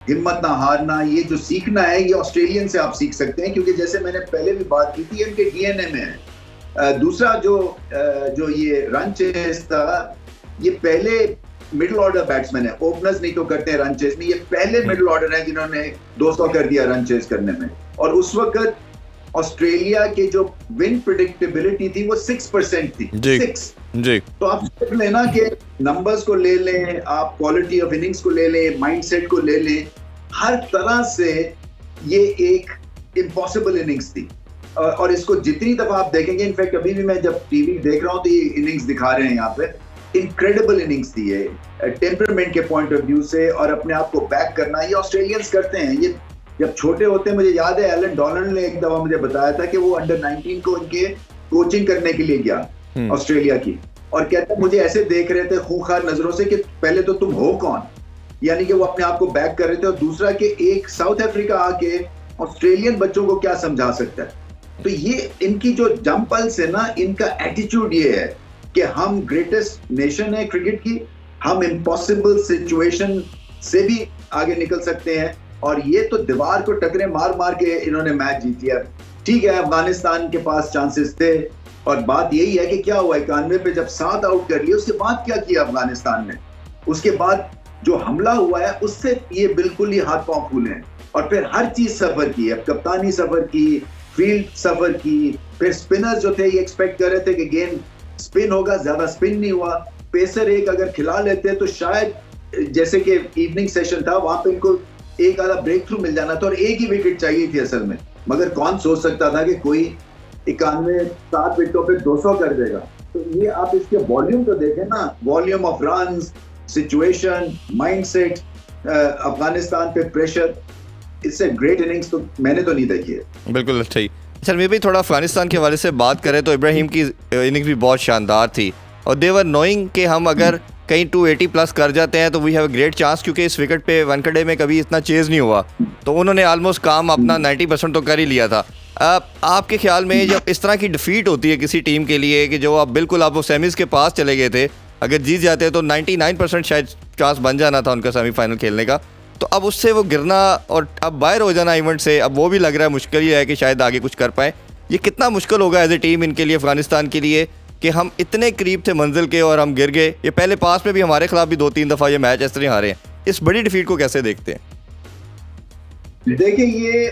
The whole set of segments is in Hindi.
हिम्मत ना हारना, ये जो सीखना है ये ऑस्ट्रेलियन से आप सीख सकते हैं, क्योंकि जैसे मैंने पहले भी बात की थी, इनके डीएनए में है। दूसरा जो ये रन चेस था, ये पहले मिडिल ऑर्डर बैट्समैन है, ओपनर्स नहीं तो करते हैं रन चेस में, ये पहले मिडिल ऑर्डर है जिन्होंने 200 कर दिया रन चेस करने में। और उस वक्त ऑस्ट्रेलिया के जो विन प्रेडिक्टेबिलिटी थी वो 6% थी। जी 6 जी। तो आप सिर्फ लेना कि नंबर्स को ले लें, आप क्वालिटी ऑफ इनिंग्स को ले लें, माइंडसेट को ले लें, हर तरह से ये एक इम्पॉसिबल इनिंग्स थी। और इसको जितनी दफा आप देखेंगे, इनफैक्ट अभी भी मैं जब टीवी देख रहा हूं तो ये इनिंग्स दिखा रहे हैं यहाँ पे, इनक्रेडिबल इनिंग्स थी ये, टेम्परामेंट के पॉइंट ऑफ व्यू से, और अपने आप को बैक करना ये ऑस्ट्रेलियंस करते हैं। ये जब छोटे होते हैं, मुझे याद है एलन डोनाल्ड ने एक दफा मुझे बताया था कि वो अंडर 19 को उनके कोचिंग करने के लिए गया ऑस्ट्रेलिया की, और कहता मुझे ऐसे देख रहे थे खूंखार नजरों से कि पहले तो तुम हो कौन, यानी कि वो अपने आप को बैक कर रहे थे। और दूसरा कि एक साउथ अफ्रीका आके ऑस्ट्रेलियन बच्चों को क्या समझा सकता है। तो ये इनकी जो जंप पल्स है ना, इनका एटीट्यूड ये है कि हम ग्रेटेस्ट नेशन है क्रिकेट की, हम इम्पॉसिबल सिचुएशन से भी आगे निकल सकते हैं, और ये तो दीवार को टकरे मार मार के इन्होंने मैच जीत लिया। ठीक है, अफगानिस्तान के पास चांसेस थे, और बात यही है कि क्या हुआ 91 पे जब 7 आउट कर लिए, उसके बाद क्या किया अफगानिस्तान ने, उसके बाद जो हमला हुआ है उससे ये बिल्कुल ही हाथ पांव फूले हैं, और फिर हर चीज सफर की है, कप्तानी सफर की, फील्ड सफर की, फिर स्पिनर्स जो थे ये एक्सपेक्ट कर रहे थे कि गेंद स्पिन होगा, ज्यादा स्पिन नहीं हुआ। पेसर एक अगर खिला लेते तो शायद जैसे कि इवनिंग सेशन था वहां पे इनको एक आधा ब्रेक थ्रू मिल जाना था, और एक ही विकेट चाहिए थी असल में, मगर कौन सोच सकता था कि कोई 91-7 विकेटों पे 200 कर देगा। तो ये आप इसके वॉल्यूम तो देखें ना, volume of runs, situation, mindset, Afghanistan पे प्रेशर, इससे ग्रेट इनिंग्स तो मैंने तो नहीं देखी है। बिल्कुल अच्छा ही। सर मैं भी थोड़ा अफगानिस्तान के हवाले से बात करें तो इब्राहिम की इनिंग्स भी बहुत शानदार थी, और देवर नोइंग कि हम अगर कहीं 280 प्लस कर जाते हैं तो we have a great chance, क्योंकि इस विकेट पे वानखेड़े में कभी इतना चेज नहीं हुआ, तो उन्होंने ऑलमोस्ट काम अपना 90% तो कर ही लिया था। आपके ख्याल में जब इस तरह की डिफीट होती है किसी टीम के लिए कि जो आप बिल्कुल आप वो सेमीज़ के पास चले गए थे, अगर जीत जाते तो 99% शायद चांस बन जाना था उनका सेमीफाइनल खेलने का, तो अब उससे वो गिरना और अब बाहर हो जाना इवेंट से, अब वो भी लग रहा है मुश्किल ही है कि शायद आगे कुछ कर पाए। ये कितना मुश्किल होगा एज ए टीम इनके लिए, अफगानिस्तान के लिए, कि हम इतने करीब थे मंजिल के और हम गिर गए। ये पहले पास में भी हमारे खिलाफ भी 2-3 दफ़ा ये मैच इस तरह हारे हैं। इस बड़ी डिफीट को कैसे देखते हैं? देखिए, ये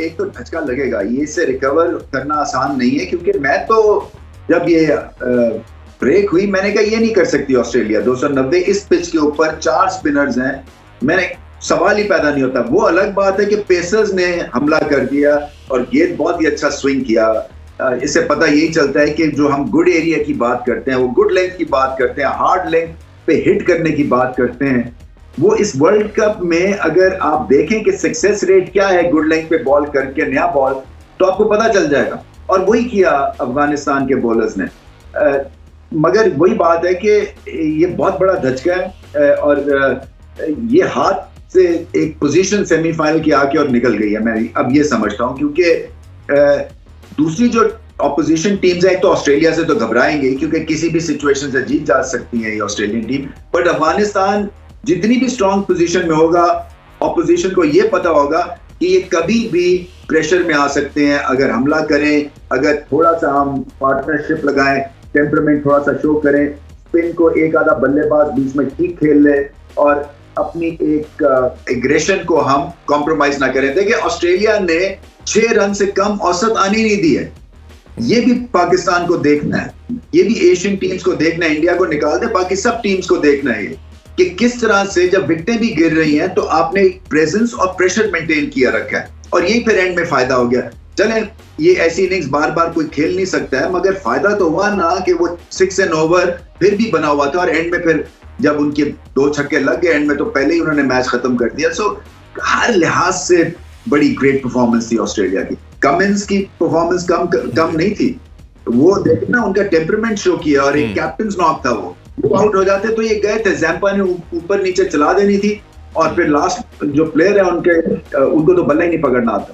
एक तो धचका लगेगा, ये इससे रिकवर करना आसान नहीं है, क्योंकि मैं तो जब ये ब्रेक हुई मैंने कहा ये नहीं कर सकती ऑस्ट्रेलिया 290 इस पिच के ऊपर, 4 स्पिनर्स हैं, मैंने सवाल ही पैदा नहीं होता। वो अलग बात है कि पेसर्स ने हमला कर दिया और गेंद बहुत ही अच्छा स्विंग किया। इससे पता यही चलता है कि जो हम गुड एरिया की बात करते हैं, वो गुड लेंथ की बात करते हैं, हार्ड लेंथ पे हिट करने की बात करते हैं, वो इस वर्ल्ड कप में अगर आप देखें कि सक्सेस रेट क्या है गुड लेंथ पे बॉल करके नया बॉल, तो आपको पता चल जाएगा। और वही किया अफगानिस्तान के बॉलर्स ने। मगर वही बात है कि ये बहुत बड़ा धचका है, और ये हाथ से एक पोजीशन सेमीफाइनल की आके और निकल गई है, मैं अब ये समझता हूं, क्योंकि दूसरी जो ऑपोजिशन टीम्स है, तो ऑस्ट्रेलिया से तो घबराएंगे क्योंकि किसी भी सिचुएशन से जीत जा सकती है ये ऑस्ट्रेलियन टीम, बट अफगानिस्तान जितनी भी स्ट्रॉन्ग पोजीशन में होगा, ऑपोजिशन को ये पता होगा कि ये कभी भी प्रेशर में आ सकते हैं अगर हमला करें, अगर थोड़ा सा हम पार्टनरशिप लगाएं, टेम्परामेंट थोड़ा सा शो करें, स्पिन को एक आधा बल्लेबाज बीच में ठीक खेल ले, और अपनी एक एग्रेशन को हम कॉम्प्रोमाइज ना करें। देखिए, ऑस्ट्रेलिया ने 6 रन से कम औसत आनी नहीं दी है, ये भी पाकिस्तान को देखना है, ये भी एशियन टीम्स को देखना है, इंडिया को निकाल दे, बाकी सब टीम्स को देखना है कि किस तरह से जब विकेटें भी गिर रही हैं तो आपने प्रेजेंस और प्रेशर मेंटेन किया रखा है, और यही फिर एंड में फायदा हो गया। चलें, ये ऐसी इनिंग्स बार बार कोई खेल नहीं सकता है, मगर फायदा तो हुआ ना कि वो 6 एंड ओवर फिर भी बना हुआ था, और एंड में फिर जब उनके 2 छक्के लग गए एंड में, तो पहले ही उन्होंने मैच खत्म कर दिया। सो हर लिहाज से बड़ी ग्रेट परफॉर्मेंस थी ऑस्ट्रेलिया की। कमिंस की परफॉर्मेंस कम नहीं थी, वो देखना उनका टेम्परामेंट शो किया, और एक कैप्टन नॉक था, वो आउट हो जाते तो ये गए थे, जैम्पा ने ऊपर नीचे चला देनी थी, और फिर लास्ट जो प्लेयर है उनको तो बल्ला ही नहीं पकड़ना आता।